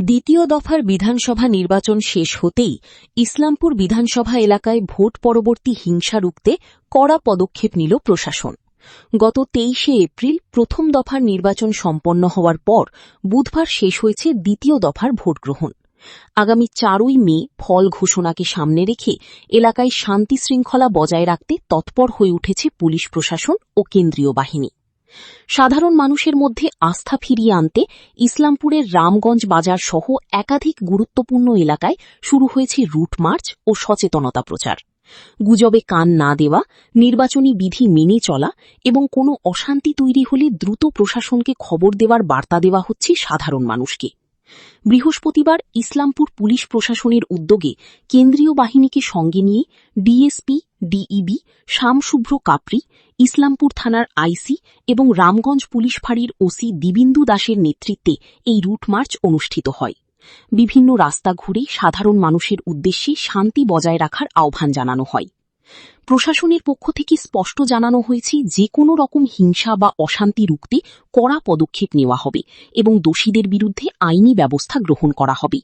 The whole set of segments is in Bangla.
দ্বিতীয় দফার বিধানসভা নির্বাচন শেষ হতেই ইসলামপুর বিধানসভা এলাকায় ভোট পরবর্তী হিংসা রুখতে কড়া পদক্ষেপ নিল প্রশাসন। গত ২৩শে এপ্রিল প্রথম দফার নির্বাচন সম্পন্ন হওয়ার পর বুধবার শেষ হয়েছে দ্বিতীয় দফার ভোটগ্রহণ। আগামী ৪ই মে ফল ঘোষণাকে সামনে রেখে এলাকায় শান্তি শৃঙ্খলা বজায় রাখতে তৎপর হয়ে উঠেছে পুলিশ প্রশাসন ও কেন্দ্রীয় বাহিনী। সাধারণ মানুষের মধ্যে আস্থা ফিরিয়ে আনতে ইসলামপুরের রামগঞ্জ বাজার সহ একাধিক গুরুত্বপূর্ণ এলাকায় শুরু হয়েছে রুট মার্চ ও সচেতনতা প্রচার। গুজবে কান না দেওয়া, নির্বাচনী বিধি মেনে চলা এবং কোনো অশান্তি তৈরি হলে দ্রুত প্রশাসনকে খবর দেওয়ার বার্তা দেওয়া হচ্ছে সাধারণ মানুষকে। বৃহস্পতিবার ইসলামপুর পুলিশ প্রশাসনের উদ্যোগে কেন্দ্রীয় বাহিনীকে সঙ্গে নিয়ে ডিএসপি, ডিইবি, শ্যামশুভ্র কাপড়ি, ইসলামপুর থানার আইসি এবং রামগঞ্জ পুলিশ ফাঁড়ির ওসি দিবিন্দু দাসের নেতৃত্বে এই রুট মার্চ অনুষ্ঠিত হয়। বিভিন্ন রাস্তা ঘুরে সাধারণ মানুষের উদ্দেশ্যে শান্তি বজায় রাখার আহ্বান জানানো হয়। প্রশাসনের পক্ষ থেকে স্পষ্ট জানানো হয়েছে, যে কোনো রকম হিংসা বা অশান্তি রুখতে কড়া পদক্ষেপ নেওয়া হবে এবং দোষীদের বিরুদ্ধে আইনি ব্যবস্থা গ্রহণ করা হবে।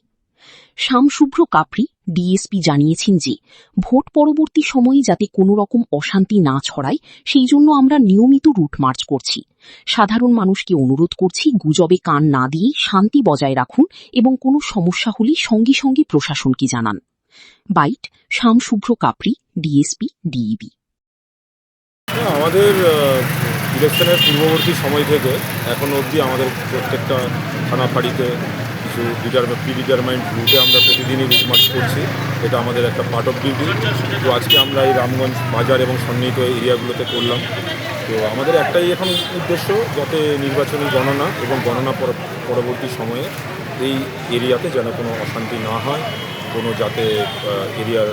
শ্যামশুভ্র কাপড়ি, ডিএসপি জানিয়েছেন যে ভোট পরবর্তী সময়ে যাতে কোনো রকম অশান্তি না ছড়ায় সেই জন্য আমরা নিয়মিত রুট মার্চ করছি। সাধারণ মানুষকে অনুরোধ করছি, গুজবে কান না দিয়ে শান্তি বজায় রাখুন এবং কোনো সমস্যা হলে সঙ্গে সঙ্গে প্রশাসনকে জানান। Byte, Shyamshubhra Kapri, DSP, DEB. আমাদের ইলেকশনের পূর্ববর্তী সময় থেকে এখন অবধি আমাদের প্রত্যেকটা থানা ফাঁড়িতে কিছু প্রিডিটারমাইন্ড রুটে আমরা প্রতিদিনই রুট মার্চ করছি। এটা আমাদের একটা পার্ট অফ ডিউটি। তো আজকে আমরা এই রামগঞ্জ বাজার এবং সন্নিহিত এরিয়াগুলোতে করলাম। তো আমাদের একটাই এখন উদ্দেশ্য, যাতে নির্বাচনী গণনা এবং গণনা পরবর্তী সময়ে এই এরিয়াতে যেন কোনো অশান্তি না হয়, কোনো যাতে এরিয়ার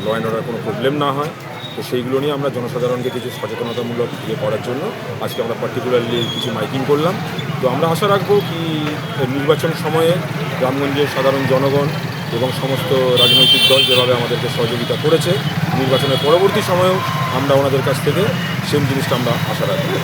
ল অ্যান্ড অর্ডার কোনো প্রবলেম না হয়। তো সেইগুলো নিয়ে আমরা জনসাধারণকে কিছু সচেতনতামূলক করার জন্য আজকে আমরা পার্টিকুলারলি কিছু মাইকিং করলাম। তো আমরা আশা রাখবো কি নির্বাচন সময়ে রামগঞ্জের সাধারণ জনগণ এবং সমস্ত রাজনৈতিক দল যেভাবে আমাদেরকে সহযোগিতা করেছে, নির্বাচনের পরবর্তী সময়েও আমরা ওনাদের কাছ থেকে সেম জিনিসটা আমরা আশা রাখবো।